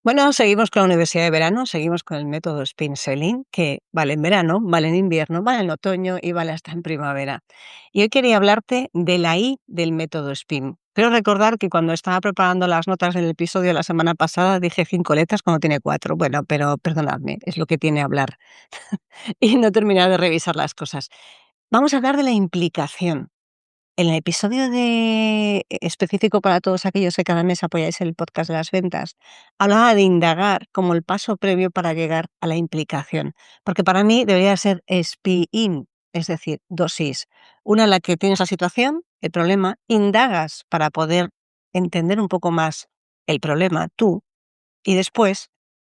Bueno, seguimos con la universidad de verano, seguimos con el método Spin Selling, que vale en verano, vale en invierno, vale en otoño y vale hasta en primavera. Y hoy quería hablarte de la I del método Spin. Quiero recordar que cuando estaba preparando las notas del episodio de la semana pasada dije 5 letras cuando tiene 4. Bueno, pero perdonadme, es lo que tiene hablar y no terminar de revisar las cosas. Vamos a hablar de la implicación. En el episodio específico para todos aquellos que cada mes apoyáis el podcast de las ventas, hablaba de indagar como el paso previo para llegar a la implicación, porque para mí debería ser SPIN, es decir, dosis. Una en la que tienes la situación, el problema, indagas para poder entender un poco más el problema tú y después,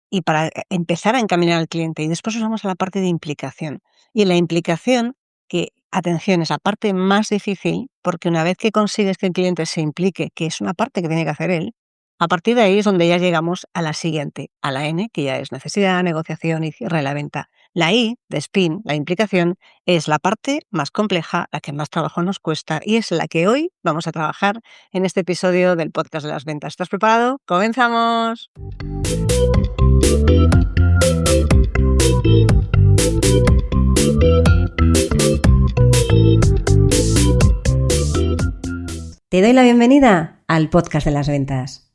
y para empezar a encaminar al cliente. Y después nos vamos a la parte de implicación. Y en la implicación, que, atención, es la parte más difícil, porque una vez que consigues que el cliente se implique, que es una parte que tiene que hacer él, a partir de ahí es donde ya llegamos a la siguiente, a la N, que ya es necesidad, negociación y cierre de la venta. La I, de spin, la implicación, es la parte más compleja, la que más trabajo nos cuesta y es la que hoy vamos a trabajar en este episodio del podcast de las ventas. ¿Estás preparado? ¡Comenzamos! Te doy la bienvenida al podcast de las ventas.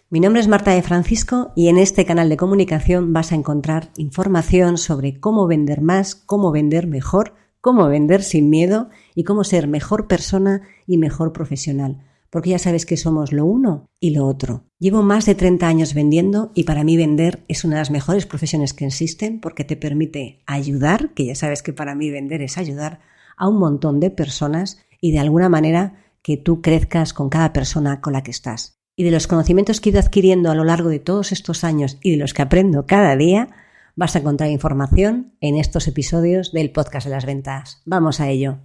Mi nombre es Marta de Francisco y en este canal de comunicación vas a encontrar información sobre cómo vender más, cómo vender mejor, cómo vender sin miedo y cómo ser mejor persona y mejor profesional. Porque ya sabes que somos lo uno y lo otro. Llevo más de 30 años vendiendo y para mí vender es una de las mejores profesiones que existen porque te permite ayudar, que ya sabes que para mí vender es ayudar, a un montón de personas y de alguna manera que tú crezcas con cada persona con la que estás. Y de los conocimientos que he ido adquiriendo a lo largo de todos estos años y de los que aprendo cada día, vas a encontrar información en estos episodios del podcast de las ventas. ¡Vamos a ello!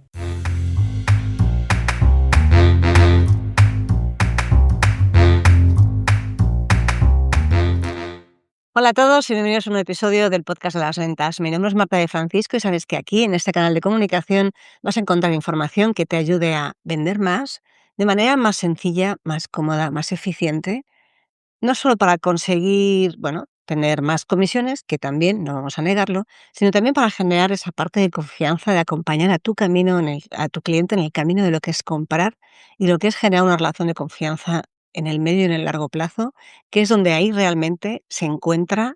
Hola a todos y bienvenidos a un episodio del podcast de las ventas. Mi nombre es Marta de Francisco y sabes que aquí en este canal de comunicación vas a encontrar información que te ayude a vender más de manera más sencilla, más cómoda, más eficiente, no solo para conseguir, tener más comisiones, que también, no vamos a negarlo, sino también para generar esa parte de confianza, de acompañar a tu camino, a tu cliente en el camino de lo que es comprar y lo que es generar una relación de confianza en el medio y en el largo plazo, que es donde ahí realmente se encuentra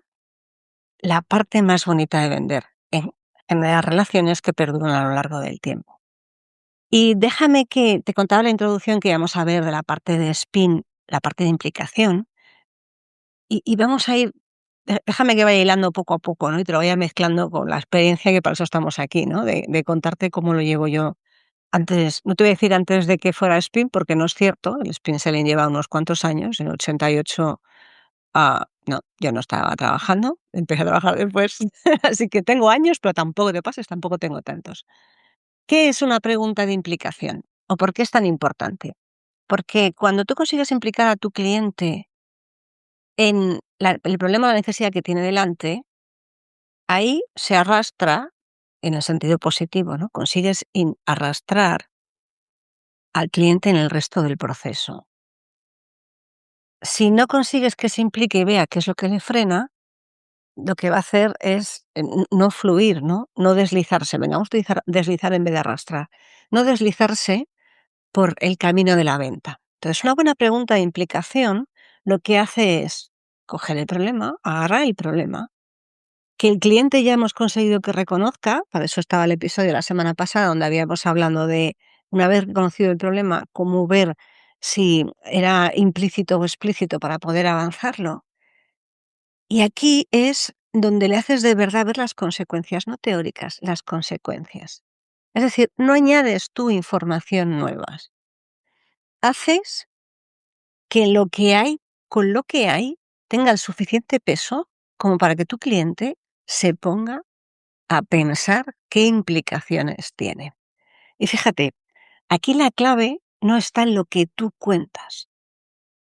la parte más bonita de vender, en generar relaciones que perduran a lo largo del tiempo. Y déjame que te contaba la introducción que íbamos a ver de la parte de spin, la parte de implicación, y vamos a ir, déjame que vaya hilando poco a poco, ¿no? Y te lo vaya mezclando con la experiencia, que para eso estamos aquí, ¿no? De contarte cómo lo llevo yo antes. No te voy a decir antes de que fuera spin, porque no es cierto. El spin selling lleva unos cuantos años. En 88, no, yo no estaba trabajando, empecé a trabajar después. Así que tengo años, pero tampoco te pases, tampoco tengo tantos. ¿Qué es una pregunta de implicación? ¿O por qué es tan importante? Porque cuando tú consigues implicar a tu cliente en el problema o la necesidad que tiene delante, ahí se arrastra, en el sentido positivo, ¿no? Consigues arrastrar al cliente en el resto del proceso. Si no consigues que se implique y vea qué es lo que le frena, lo que va a hacer es no fluir, no deslizarse. Venga, vamos a utilizar deslizar en vez de arrastrar. No deslizarse por el camino de la venta. Entonces, una buena pregunta de implicación lo que hace es coger el problema, agarrar el problema, que el cliente ya hemos conseguido que reconozca. Para eso estaba el episodio de la semana pasada donde habíamos hablado de, una vez reconocido el problema, cómo ver si era implícito o explícito para poder avanzarlo. Y aquí es donde le haces de verdad ver las consecuencias, no teóricas, las consecuencias. Es decir, no añades tú información nuevas. Haces que lo que hay, con lo que hay, tenga el suficiente peso como para que tu cliente se ponga a pensar qué implicaciones tiene. Y fíjate, aquí la clave no está en lo que tú cuentas,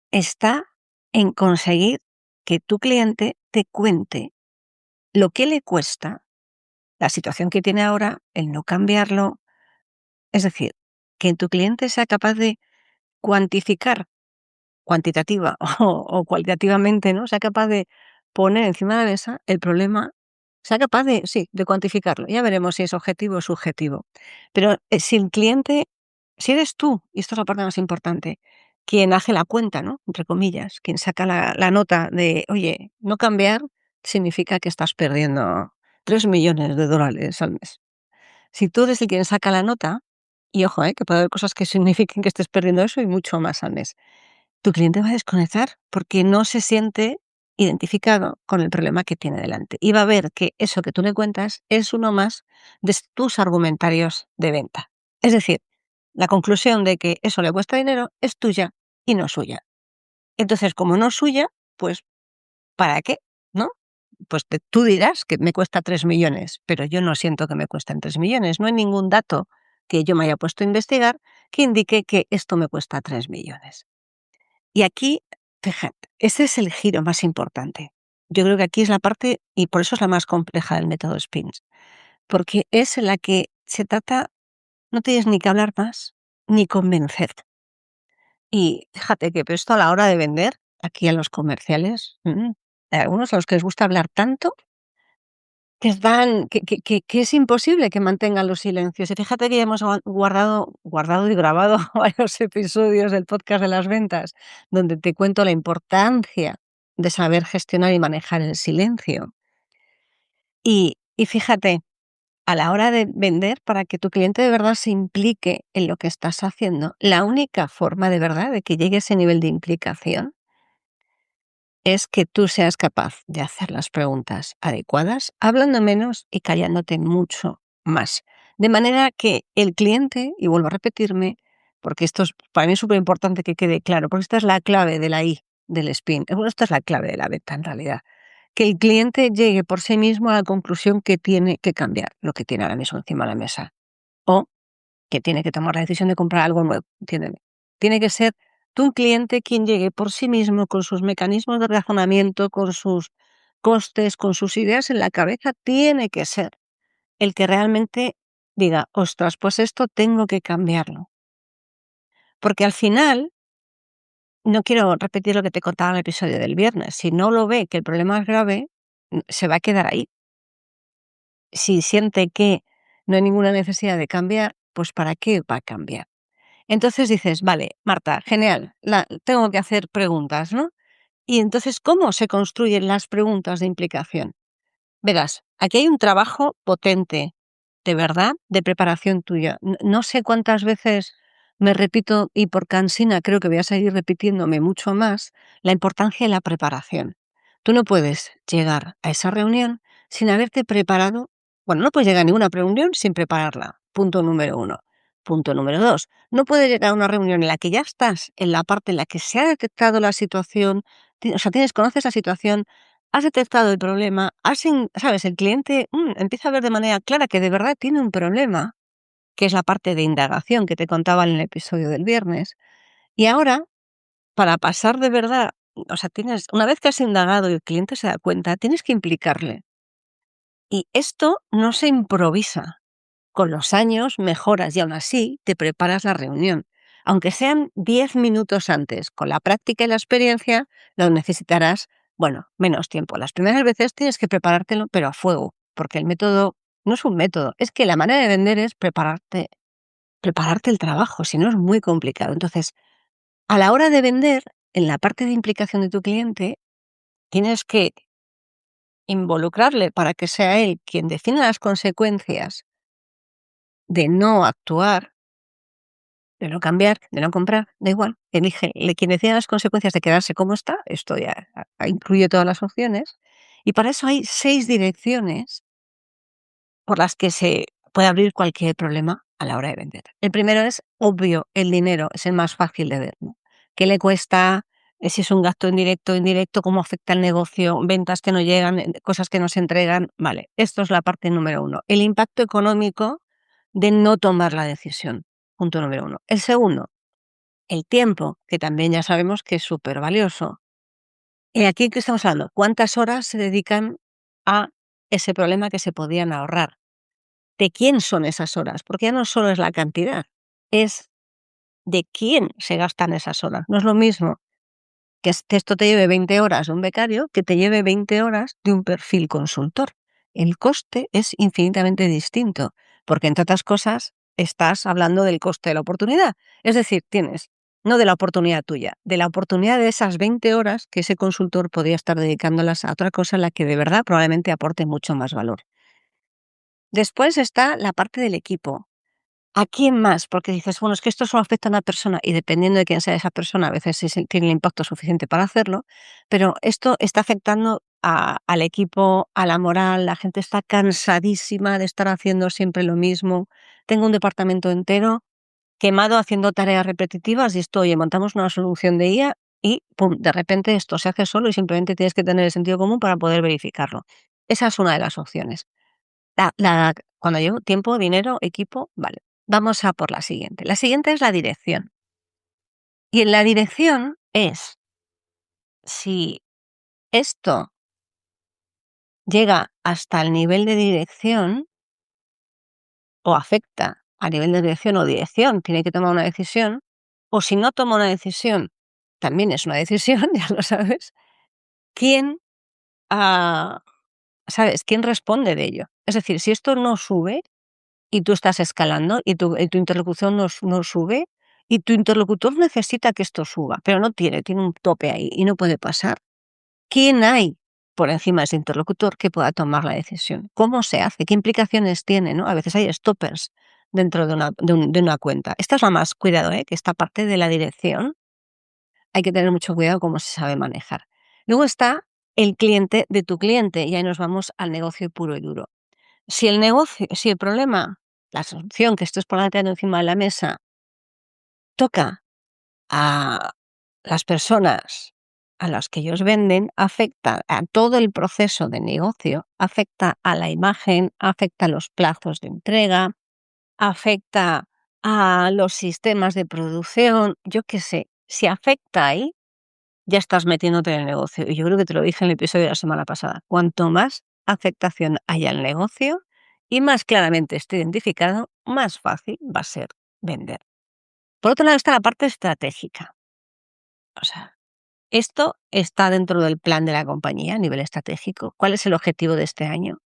está en conseguir que tu cliente te cuente lo que le cuesta, la situación que tiene ahora, el no cambiarlo. Es decir, que tu cliente sea capaz de cuantificar cuantitativa o cualitativamente, ¿no? Sea capaz de poner encima de la mesa el problema, sea capaz de, sí, de cuantificarlo. Ya veremos si es objetivo o subjetivo. Pero si el cliente, si eres tú, y esto es la parte más importante, quien hace la cuenta, ¿no? Entre comillas, quien saca la nota de, oye, no cambiar significa que estás perdiendo 3 millones de dólares al mes. Si tú eres el quien saca la nota, y ojo, que puede haber cosas que signifiquen que estés perdiendo eso y mucho más al mes, tu cliente va a desconectar porque no se siente identificado con el problema que tiene delante. Y va a ver que eso que tú le cuentas es uno más de tus argumentarios de venta. Es decir, la conclusión de que eso le cuesta dinero es tuya y no suya. Entonces, como no es suya, pues ¿para qué? ¿No? Pues tú dirás que me cuesta 3 millones, pero yo no siento que me cuesten 3 millones. No hay ningún dato que yo me haya puesto a investigar que indique que esto me cuesta 3 millones. Y aquí, fíjate, ese es el giro más importante. Yo creo que aquí es la parte, y por eso es la más compleja del método SPINS, porque es en la que se trata, no tienes ni que hablar más, ni convencer. Y fíjate que esto a la hora de vender, aquí a los comerciales, hay algunos a los que les gusta hablar tanto que están, que es imposible que mantengan los silencios. Y fíjate que ya hemos guardado y grabado varios episodios del podcast de las ventas, donde te cuento la importancia de saber gestionar y manejar el silencio. Y fíjate, a la hora de vender, para que tu cliente de verdad se implique en lo que estás haciendo, la única forma de verdad de que llegue a ese nivel de implicación es que tú seas capaz de hacer las preguntas adecuadas, hablando menos y callándote mucho más. De manera que el cliente, y vuelvo a repetirme, porque esto es para mí es súper importante que quede claro, porque esta es la clave de la I del spin. Bueno, esta es la clave de la venta en realidad. Que el cliente llegue por sí mismo a la conclusión que tiene que cambiar lo que tiene ahora mismo encima de la mesa. O que tiene que tomar la decisión de comprar algo nuevo, entiéndeme. Tiene que ser tú un cliente quien llegue por sí mismo con sus mecanismos de razonamiento, con sus costes, con sus ideas en la cabeza, tiene que ser el que realmente diga, ostras, pues esto tengo que cambiarlo. Porque al final, no quiero repetir lo que te contaba en el episodio del viernes, si no lo ve que el problema es grave, se va a quedar ahí. Si siente que no hay ninguna necesidad de cambiar, pues ¿para qué va a cambiar? Entonces dices, vale, Marta, genial, tengo que hacer preguntas, ¿no? Y entonces, ¿cómo se construyen las preguntas de implicación? Verás, aquí hay un trabajo potente, de verdad, de preparación tuya. No sé cuántas veces me repito, y por cansina creo que voy a seguir repitiéndome mucho más, la importancia de la preparación. Tú no puedes llegar a esa reunión sin haberte preparado. Bueno, no puedes llegar a ninguna reunión sin prepararla. Punto número 1. Punto número 2. No puedes llegar a una reunión en la que ya estás en la parte en la que se ha detectado la situación, o sea, conoces la situación, has detectado el problema, sabes, el cliente empieza a ver de manera clara que de verdad tiene un problema, que es la parte de indagación que te contaba en el episodio del viernes. Y ahora, para pasar de verdad, o sea, una vez que has indagado y el cliente se da cuenta, tienes que implicarle. Y esto no se improvisa. Con los años mejoras y aún así te preparas la reunión. Aunque sean 10 minutos antes, con la práctica y la experiencia, lo necesitarás, bueno, menos tiempo. Las primeras veces tienes que preparártelo, pero a fuego, porque el método no es un método, es que la manera de vender es prepararte el trabajo, si no es muy complicado. Entonces, a la hora de vender, en la parte de implicación de tu cliente, tienes que involucrarle para que sea él quien defina las consecuencias de no actuar, de no cambiar, de no comprar, da igual. Quien decida las consecuencias de quedarse como está, esto ya incluye todas las opciones. Y para eso hay 6 direcciones por las que se puede abrir cualquier problema a la hora de vender. El primero es obvio, el dinero, es el más fácil de ver, ¿no? ¿Qué le cuesta? Si es un gasto indirecto, cómo afecta el negocio, ventas que no llegan, cosas que no se entregan. Vale, esto es la parte número 1. El impacto económico de no tomar la decisión. Punto número 1. El segundo, el tiempo, que también ya sabemos que es súper valioso. ¿Y aquí qué estamos hablando? ¿Cuántas horas se dedican a ese problema que se podían ahorrar? ¿De quién son esas horas? Porque ya no solo es la cantidad, es de quién se gastan esas horas. No es lo mismo que esto te lleve 20 horas de un becario, que te lleve 20 horas de un perfil consultor. El coste es infinitamente distinto, porque entre otras cosas estás hablando del coste de la oportunidad. Es decir, tienes, no de la oportunidad tuya, de la oportunidad de esas 20 horas que ese consultor podría estar dedicándolas a otra cosa en la que de verdad probablemente aporte mucho más valor. Después está la parte del equipo. ¿A quién más? Porque dices, bueno, es que esto solo afecta a una persona y dependiendo de quién sea esa persona, a veces sí tiene el impacto suficiente para hacerlo, pero esto está afectando al equipo, a la moral, la gente está cansadísima de estar haciendo siempre lo mismo. Tengo un departamento entero quemado haciendo tareas repetitivas y esto, oye, montamos una solución de IA y pum, de repente esto se hace solo y simplemente tienes que tener el sentido común para poder verificarlo. Esa es una de las opciones. Cuando llevo tiempo, dinero, equipo, vale. Vamos a por la siguiente. La siguiente es la dirección. Y en la dirección es si esto llega hasta el nivel de dirección o afecta a nivel de dirección o dirección tiene que tomar una decisión, o si no toma una decisión, también es una decisión, ya lo sabes, ¿quién, ah, sabes, quién responde de ello? Es decir, si esto no sube, y tú estás escalando y tu interlocución no sube y tu interlocutor necesita que esto suba, pero no tiene un tope ahí y no puede pasar. ¿Quién hay por encima de ese interlocutor que pueda tomar la decisión? ¿Cómo se hace? ¿Qué implicaciones tiene? ¿No? A veces hay stoppers dentro de una cuenta. Esta es la más, cuidado, que esta parte de la dirección hay que tener mucho cuidado cómo se sabe manejar. Luego está el cliente de tu cliente y ahí nos vamos al negocio puro y duro. Si el problema, la solución que estés planteando encima de la mesa toca a las personas a las que ellos venden, afecta a todo el proceso de negocio, afecta a la imagen, afecta a los plazos de entrega, afecta a los sistemas de producción, yo qué sé, si afecta ahí, ya estás metiéndote en el negocio. Y yo creo que te lo dije en el episodio de la semana pasada. Cuanto más afectación haya al negocio y más claramente esté identificado, más fácil va a ser vender. Por otro lado está la parte estratégica. O sea, esto está dentro del plan de la compañía a nivel estratégico. ¿Cuál es el objetivo de este año?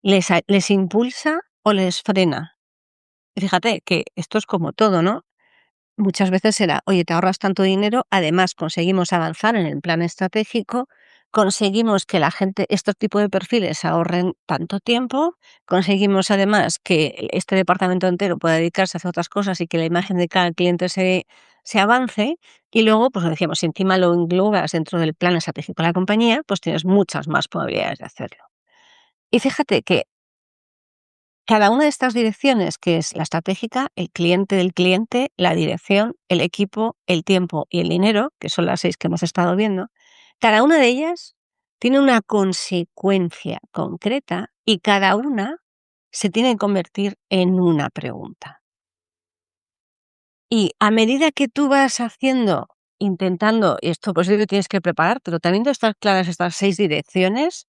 ¿Les impulsa o les frena? Fíjate que esto es como todo, ¿no? Muchas veces será, oye, te ahorras tanto dinero, además conseguimos avanzar en el plan estratégico, conseguimos que la gente, estos tipos de perfiles ahorren tanto tiempo, conseguimos además que este departamento entero pueda dedicarse a hacer otras cosas y que la imagen de cada cliente se avance. Y luego, pues decíamos, si encima lo englobas dentro del plan estratégico de la compañía, pues tienes muchas más probabilidades de hacerlo. Y fíjate que cada una de estas direcciones, que es la estratégica, el cliente del cliente, la dirección, el equipo, el tiempo y el dinero, que son las 6 que hemos estado viendo, cada una de ellas tiene una consecuencia concreta y cada una se tiene que convertir en una pregunta. Y a medida que tú vas haciendo, intentando, y esto pues tienes que prepararte, pero teniendo estas claras estas 6 direcciones,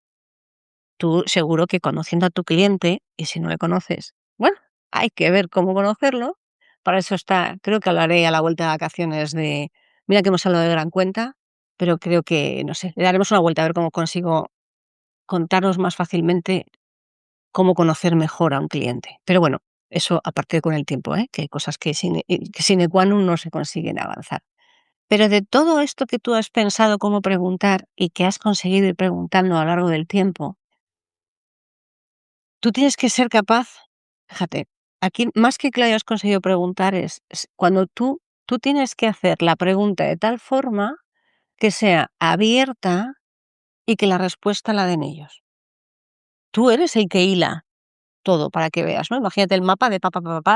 tú seguro que conociendo a tu cliente, y si no le conoces, bueno, hay que ver cómo conocerlo. Para eso está, creo que hablaré a la vuelta de vacaciones de, mira que hemos hablado de gran cuenta, pero creo que, no sé, le daremos una vuelta a ver cómo consigo contaros más fácilmente cómo conocer mejor a un cliente. Pero bueno, eso aparte con el tiempo, que hay cosas que sine qua non no se consiguen avanzar. Pero de todo esto que tú has pensado cómo preguntar y que has conseguido ir preguntando a lo largo del tiempo, tú tienes que ser capaz, fíjate, aquí más que lo hayas conseguido preguntar es cuando tú tienes que hacer la pregunta de tal forma que sea abierta y que la respuesta la den ellos. Tú eres el que hila todo para que veas, ¿no? Imagínate el mapa de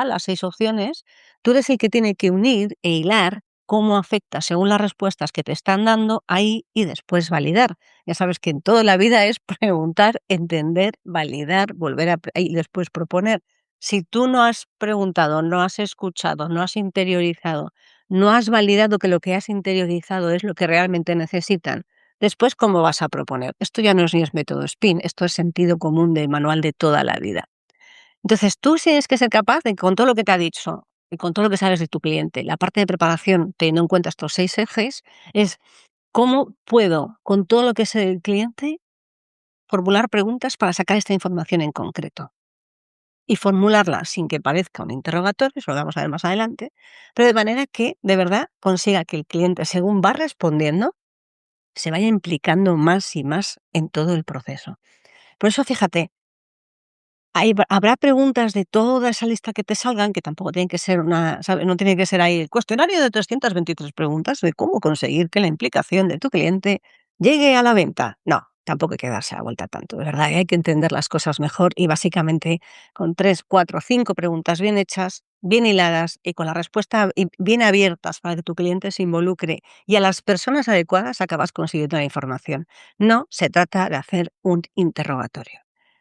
las 6 opciones, tú eres el que tiene que unir e hilar cómo afecta según las respuestas que te están dando ahí y después validar. Ya sabes que en toda la vida es preguntar, entender, validar, volver y después proponer. Si tú no has preguntado, no has escuchado, no has interiorizado, no has validado que lo que has interiorizado es lo que realmente necesitan, después, ¿cómo vas a proponer? Esto ya no es ni es método SPIN, esto es sentido común de manual de toda la vida. Entonces, tú tienes que ser capaz de, con todo lo que te ha dicho y con todo lo que sabes de tu cliente, la parte de preparación, teniendo en cuenta estos 6 ejes, es ¿cómo puedo, con todo lo que sé del cliente, formular preguntas para sacar esta información en concreto? Y formularla sin que parezca un interrogatorio, eso lo vamos a ver más adelante, pero de manera que de verdad consiga que el cliente, según va respondiendo, se vaya implicando más y más en todo el proceso. Por eso, fíjate, habrá preguntas de toda esa lista que te salgan, que tampoco tienen que ser ¿sabes? No tiene que ser ahí el cuestionario de 323 preguntas de cómo conseguir que la implicación de tu cliente llegue a la venta. No, tampoco hay que darse la vuelta tanto, de verdad, hay que entender las cosas mejor y básicamente con 3, 4, 5 preguntas bien hechas, bien hiladas y con la respuesta bien abiertas para que tu cliente se involucre y a las personas adecuadas acabas consiguiendo la información. No se trata de hacer un interrogatorio.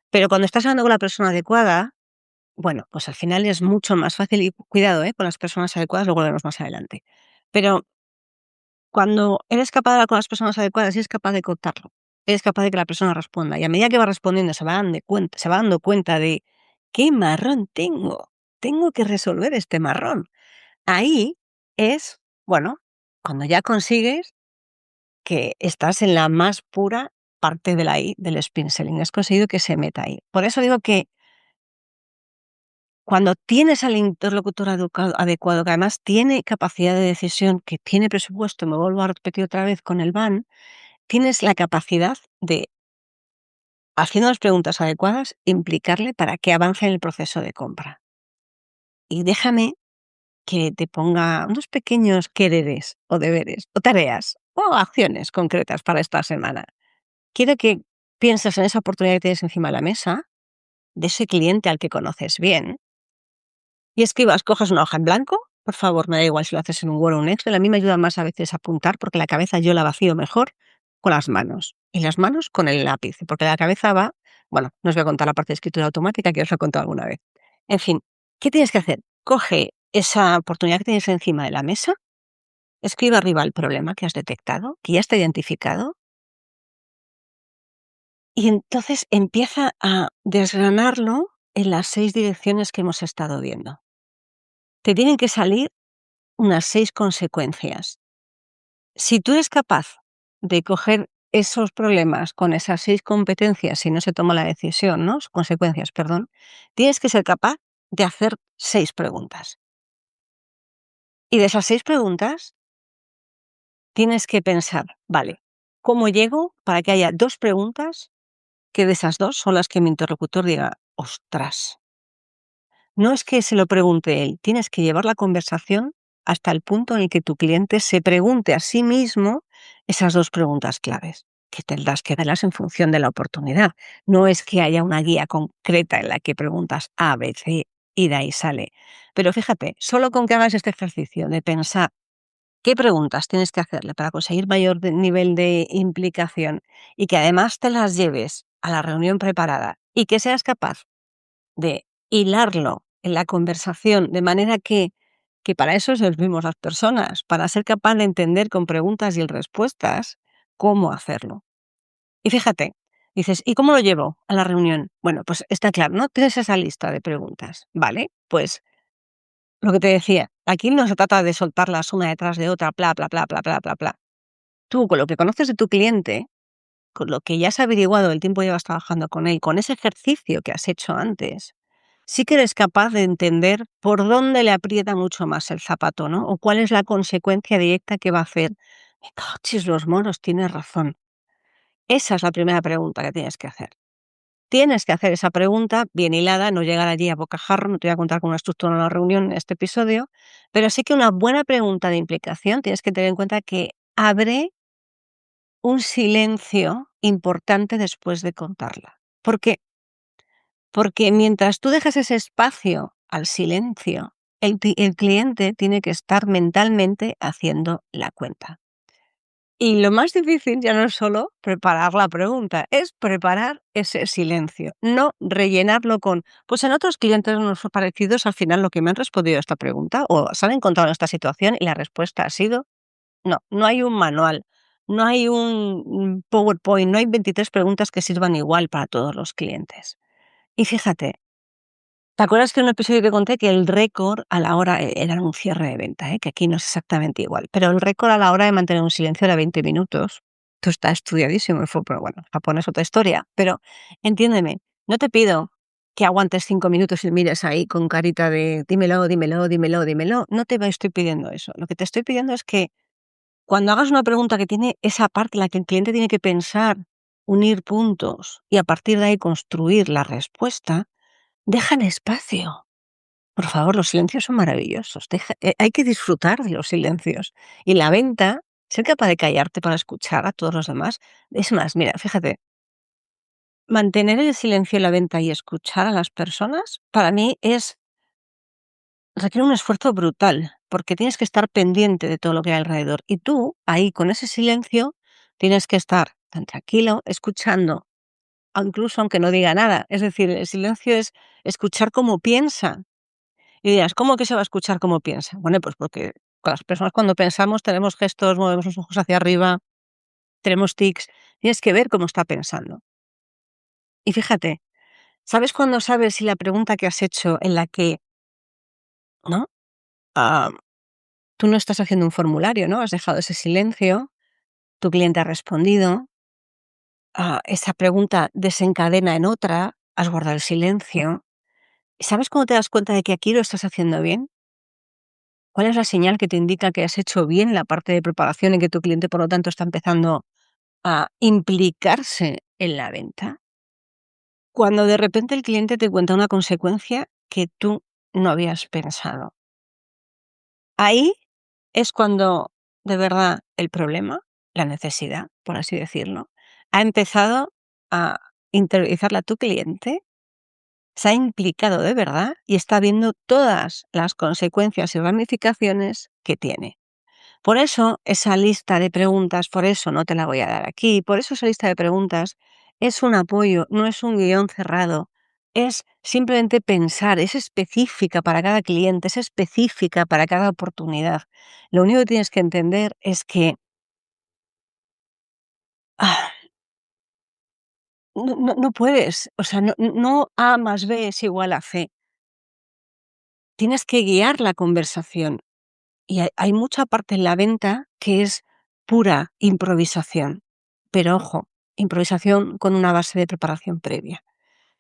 Pero cuando estás hablando con la persona adecuada, bueno, pues al final es mucho más fácil y cuidado, con las personas adecuadas, luego lo vemos más adelante. Pero cuando eres capaz de hablar con las personas adecuadas y eres capaz de contarlo, eres capaz de que la persona responda y a medida que va respondiendo se va dando cuenta de qué marrón tengo que resolver este marrón. Ahí es, bueno, cuando ya consigues que estás en la más pura parte de la I del spin selling, has conseguido que se meta ahí. Por eso digo que cuando tienes al interlocutor adecuado, que además tiene capacidad de decisión, que tiene presupuesto, me vuelvo a repetir otra vez con el van, tienes la capacidad de, haciendo las preguntas adecuadas, implicarle para que avance en el proceso de compra. Y déjame que te ponga unos pequeños quereres o deberes o tareas o acciones concretas para esta semana. Quiero que pienses en esa oportunidad que tienes encima de la mesa, de ese cliente al que conoces bien, y escribas, coges una hoja en blanco, por favor, me da igual si lo haces en un Word o un Excel, a mí me ayuda más a veces a apuntar porque la cabeza yo la vacío mejor con las manos y las manos con el lápiz, porque la cabeza va, bueno, no os voy a contar la parte de escritura automática que os lo he contado alguna vez. En fin, ¿qué tienes que hacer? Coge esa oportunidad que tienes encima de la mesa, escribe arriba el problema que has detectado, que ya está identificado, y entonces empieza a desgranarlo en las 6 direcciones que hemos estado viendo. Te tienen que salir unas 6 consecuencias. Si tú eres capaz de coger esos problemas con esas 6 competencias, si no se toma la decisión, ¿no? Consecuencias, perdón, tienes que ser capaz de hacer 6 preguntas. Y de esas 6 preguntas tienes que pensar, vale, ¿cómo llego para que haya 2 preguntas que de esas 2 son las que mi interlocutor diga: "Ostras"? No es que se lo pregunte él, tienes que llevar la conversación hasta el punto en el que tu cliente se pregunte a sí mismo esas 2 preguntas claves, que tendrás que darlas en función de la oportunidad. No es que haya una guía concreta en la que preguntas A, B, C y de ahí sale. Pero fíjate, solo con que hagas este ejercicio de pensar qué preguntas tienes que hacerle para conseguir mayor nivel de implicación y que además te las lleves a la reunión preparada y que seas capaz de hilarlo en la conversación, de manera que para eso servimos las personas, para ser capaz de entender con preguntas y respuestas cómo hacerlo. Y fíjate, dices, ¿y cómo lo llevo a la reunión? Bueno, pues está claro, ¿no? Tienes esa lista de preguntas, ¿vale? Pues lo que te decía, aquí no se trata de soltarlas una detrás de otra, bla, bla, bla, bla, bla, bla, bla. Tú, con lo que conoces de tu cliente, con lo que ya has averiguado el tiempo que llevas trabajando con él, con ese ejercicio que has hecho antes, sí que eres capaz de entender por dónde le aprieta mucho más el zapato, ¿no? O cuál es la consecuencia directa que va a hacer. Me cachis los moros, tienes razón. Esa es la primera pregunta que tienes que hacer. Tienes que hacer esa pregunta bien hilada, no llegar allí a bocajarro, no te voy a contar con una estructura en la reunión en este episodio, pero sí que una buena pregunta de implicación tienes que tener en cuenta que abre un silencio importante después de contarla. ¿Por qué? Porque mientras tú dejas ese espacio al silencio, el cliente tiene que estar mentalmente haciendo la cuenta. Y lo más difícil ya no es solo preparar la pregunta, es preparar ese silencio, no rellenarlo con, pues en otros clientes no son parecidos al final lo que me han respondido a esta pregunta o se han encontrado en esta situación y la respuesta ha sido no, no hay un manual, no hay un PowerPoint, no hay 23 preguntas que sirvan igual para todos los clientes. Y fíjate, ¿Te acuerdas que en un episodio te conté que el récord a la hora era un cierre de venta, que aquí no es exactamente igual, pero el récord a la hora de mantener un silencio era 20 minutos? Esto está estudiadísimo, pero bueno, Japón es otra historia. Pero entiéndeme, no te pido que aguantes 5 minutos y mires ahí con carita de dímelo, dímelo, dímelo, dímelo. No te estoy pidiendo eso. Lo que te estoy pidiendo es que cuando hagas una pregunta que tiene esa parte en la que el cliente tiene que pensar, unir puntos y a partir de ahí construir la respuesta, déjale espacio. Por favor, los silencios son maravillosos. Hay que disfrutar de los silencios. Y la venta, ser capaz de callarte para escuchar a todos los demás. Es más, mira, fíjate, mantener el silencio en la venta y escuchar a las personas, para mí requiere un esfuerzo brutal, porque tienes que estar pendiente de todo lo que hay alrededor. Y tú, ahí, con ese silencio, tienes que estar tan tranquilo, escuchando, incluso aunque no diga nada. Es decir, el silencio es escuchar cómo piensa. Y dirás, ¿cómo que se va a escuchar cómo piensa? Bueno, pues porque con las personas cuando pensamos tenemos gestos, movemos los ojos hacia arriba, tenemos tics. Tienes que ver cómo está pensando. Y fíjate, ¿sabes cuándo sabes si la pregunta que has hecho en la que, ¿no? Ah, tú no estás haciendo un formulario, ¿no? Has dejado ese silencio, tu cliente ha respondido, esa pregunta desencadena en otra, has guardado el silencio. ¿Sabes cómo te das cuenta de que aquí lo estás haciendo bien? ¿Cuál es la señal que te indica que has hecho bien la parte de preparación y que tu cliente, por lo tanto, está empezando a implicarse en la venta? Cuando de repente el cliente te cuenta una consecuencia que tú no habías pensado. Ahí es cuando de verdad el problema, la necesidad, por así decirlo, ha empezado a interiorizarla tu cliente, se ha implicado de verdad y está viendo todas las consecuencias y ramificaciones que tiene. Por eso esa lista de preguntas, por eso no te la voy a dar aquí, por eso esa lista de preguntas es un apoyo, no es un guión cerrado, es simplemente pensar, es específica para cada cliente, es específica para cada oportunidad. Lo único que tienes que entender es que ah, no puedes, o sea, no A más B es igual a C. Tienes que guiar la conversación. Y hay mucha parte en la venta que es pura improvisación. Pero ojo, improvisación con una base de preparación previa.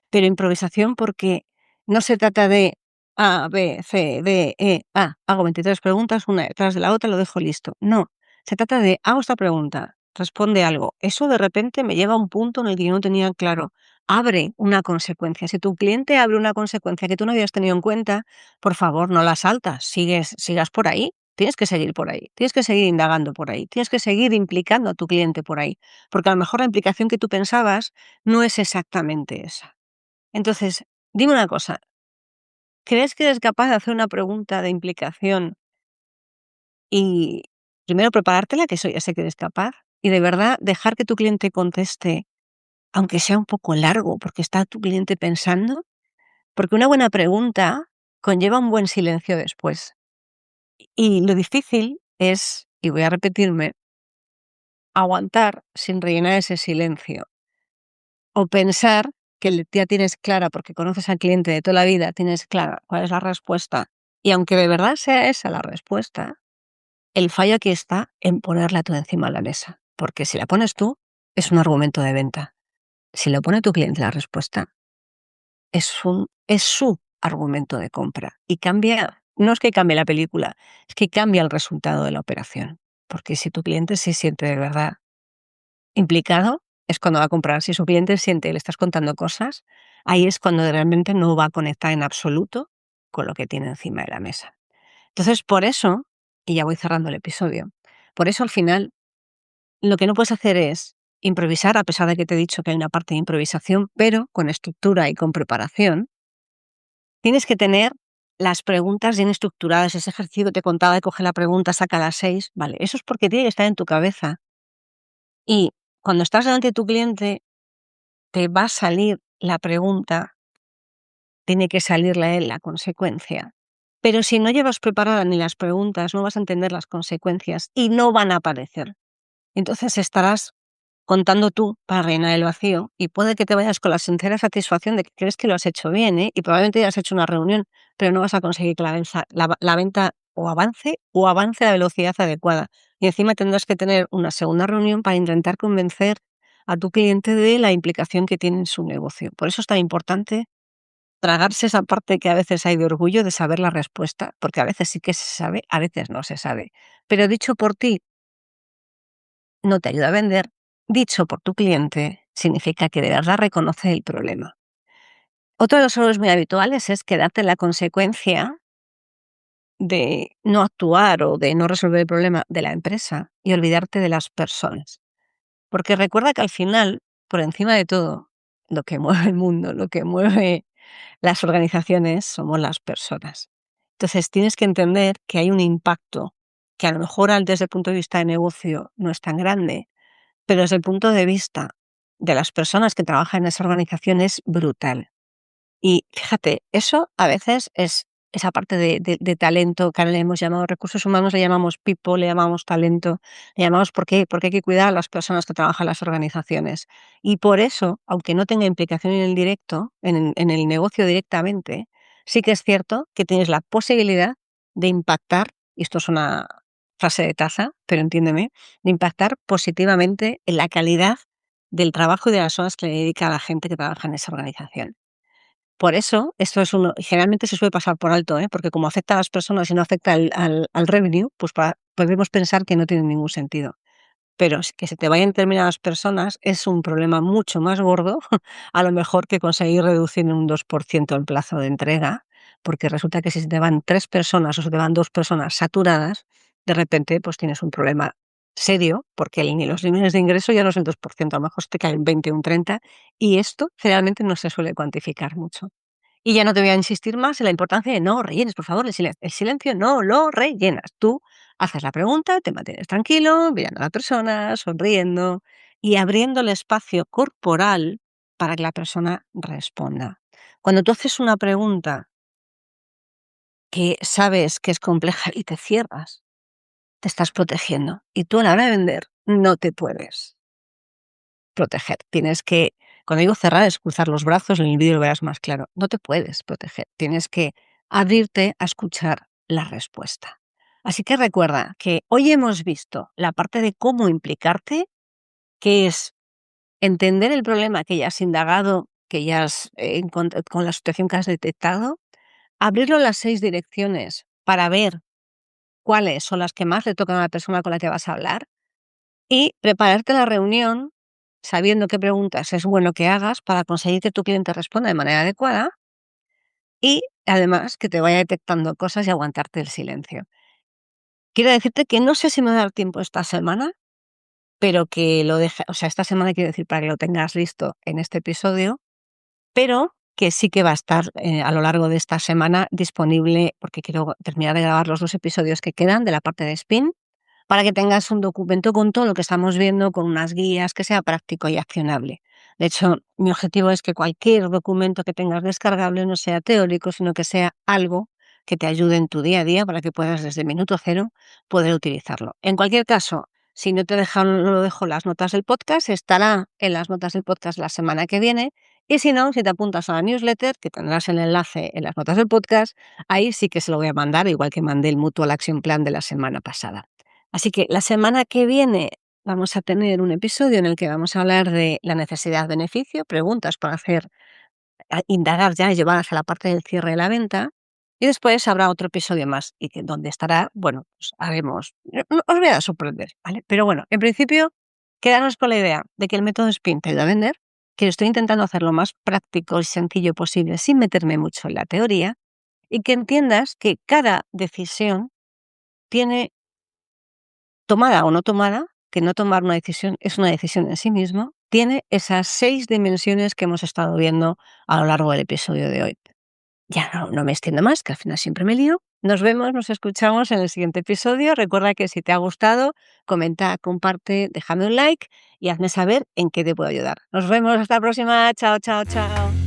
Pero improvisación porque no se trata de A, B, C, D, E, A. Hago 23 preguntas, una detrás de la otra, lo dejo listo. No, se trata de hago esta pregunta, responde algo. Eso de repente me lleva a un punto en el que yo no tenía claro. Abre una consecuencia. Si tu cliente abre una consecuencia que tú no habías tenido en cuenta, por favor, no la saltas, sigas por ahí. Tienes que seguir por ahí, tienes que seguir indagando por ahí, tienes que seguir implicando a tu cliente por ahí, porque a lo mejor la implicación que tú pensabas no es exactamente esa. Entonces, dime una cosa, ¿crees que eres capaz de hacer una pregunta de implicación y primero preparártela, que eso ya sé que eres capaz, y de verdad dejar que tu cliente conteste, aunque sea un poco largo, porque está tu cliente pensando? Porque una buena pregunta conlleva un buen silencio después. Y lo difícil es, y voy a repetirme, aguantar sin rellenar ese silencio. O pensar que ya tienes clara, porque conoces al cliente de toda la vida, tienes clara cuál es la respuesta. Y aunque de verdad sea esa la respuesta, el fallo aquí está en ponerla tú encima de la mesa. Porque si la pones tú, es un argumento de venta. Si lo pone tu cliente la respuesta, es su argumento de compra. Y cambia, no es que cambie la película, es que cambia el resultado de la operación. Porque si tu cliente se siente de verdad implicado, es cuando va a comprar. Si su cliente siente que le estás contando cosas, ahí es cuando realmente no va a conectar en absoluto con lo que tiene encima de la mesa. Entonces, por eso, y ya voy cerrando el episodio, por eso al final lo que no puedes hacer es improvisar, a pesar de que te he dicho que hay una parte de improvisación, pero con estructura y con preparación. Tienes que tener las preguntas bien estructuradas, ese ejercicio que te contaba de coger la pregunta, saca las 6, vale, eso es porque tiene que estar en tu cabeza. Y cuando estás delante de tu cliente, te va a salir la pregunta, tiene que salirle a él la consecuencia. Pero si no llevas preparadas ni las preguntas, no vas a entender las consecuencias y no van a aparecer. Entonces estarás contando tú para rellenar el vacío, y puede que te vayas con la sincera satisfacción de que crees que lo has hecho bien, y probablemente ya has hecho una reunión, pero no vas a conseguir que la venta o avance a la velocidad adecuada. Y encima tendrás que tener una segunda reunión para intentar convencer a tu cliente de la implicación que tiene en su negocio. Por eso es tan importante tragarse esa parte que a veces hay de orgullo de saber la respuesta, porque a veces sí que se sabe, a veces no se sabe. Pero dicho por ti no te ayuda a vender, dicho por tu cliente significa que de verdad reconoce el problema. Otro de los errores muy habituales es quedarte en la consecuencia de no actuar o de no resolver el problema de la empresa y olvidarte de las personas. Porque recuerda que al final, por encima de todo, lo que mueve el mundo, lo que mueve las organizaciones somos las personas. Entonces tienes que entender que hay un impacto que a lo mejor desde el punto de vista de negocio no es tan grande, pero desde el punto de vista de las personas que trabajan en esa organización es brutal. Y fíjate, eso a veces es esa parte de talento que ahora le hemos llamado recursos humanos, le llamamos people, le llamamos talento, le llamamos ¿por qué? Porque hay que cuidar a las personas que trabajan en las organizaciones. Y por eso, aunque no tenga implicación en el directo, en el negocio directamente, sí que es cierto que tienes la posibilidad de impactar, y esto es una frase de taza, pero entiéndeme, de impactar positivamente en la calidad del trabajo y de las horas que le dedica a la gente que trabaja en esa organización. Por eso, esto es generalmente se suele pasar por alto, porque como afecta a las personas y no afecta al revenue, pues podemos pensar que no tiene ningún sentido. Pero es que se te vayan determinadas personas es un problema mucho más gordo, a lo mejor que conseguir reducir en un 2% el plazo de entrega, porque resulta que si se te van 3 personas o se te van 2 personas saturadas, de repente, pues tienes un problema serio, porque ni los niveles de ingreso ya no es el 2%, a lo mejor te cae un 20 o un 30, y esto generalmente no se suele cuantificar mucho. Y ya no te voy a insistir más en la importancia de no rellenes, por favor, el silencio no lo rellenas. Tú haces la pregunta, te mantienes tranquilo, mirando a la persona, sonriendo y abriendo el espacio corporal para que la persona responda. Cuando tú haces una pregunta que sabes que es compleja y te cierras, te estás protegiendo. Y tú a la hora de vender no te puedes proteger. Tienes que, cuando digo cerrar, es cruzar los brazos, en el vídeo lo verás más claro. No te puedes proteger. Tienes que abrirte a escuchar la respuesta. Así que recuerda que hoy hemos visto la parte de cómo implicarte, que es entender el problema que ya has indagado, que ya has con la situación que has detectado, abrirlo en las 6 direcciones para ver cuáles son las que más le tocan a la persona con la que vas a hablar y prepararte la reunión sabiendo qué preguntas es bueno que hagas para conseguir que tu cliente responda de manera adecuada y además que te vaya detectando cosas y aguantarte el silencio. Quiero decirte que no sé si me va a dar tiempo esta semana, pero que lo deje, o sea, esta semana quiero decir para que lo tengas listo en este episodio, pero que sí que va a estar a lo largo de esta semana disponible porque quiero terminar de grabar los 2 episodios que quedan de la parte de Spin para que tengas un documento con todo lo que estamos viendo, con unas guías, que sea práctico y accionable. De hecho, mi objetivo es que cualquier documento que tengas descargable no sea teórico, sino que sea algo que te ayude en tu día a día para que puedas desde el minuto cero poder utilizarlo. En cualquier caso, si no te dejan, no lo dejo en las notas del podcast, estará en las notas del podcast la semana que viene. Y si no, si te apuntas a la newsletter, que tendrás el enlace en las notas del podcast, ahí sí que se lo voy a mandar, igual que mandé el Mutual Action Plan de la semana pasada. Así que la semana que viene vamos a tener un episodio en el que vamos a hablar de la necesidad-beneficio, preguntas para hacer, indagar ya y llevar hacia la parte del cierre de la venta. Y después habrá otro episodio más y que donde estará, bueno, pues haremos, os voy a sorprender, ¿vale? Pero bueno, en principio, quedarnos con la idea de que el método SPIN te ayuda a vender, que estoy intentando hacer lo más práctico y sencillo posible sin meterme mucho en la teoría y que entiendas que cada decisión tiene tomada o no tomada, que no tomar una decisión es una decisión en sí mismo, tiene esas 6 dimensiones que hemos estado viendo a lo largo del episodio de hoy. Ya no me extiendo más, que al final siempre me lío. Nos vemos, nos escuchamos en el siguiente episodio. Recuerda que si te ha gustado, comenta, comparte, déjame un like y hazme saber en qué te puedo ayudar. Nos vemos, hasta la próxima. Chao, chao, chao.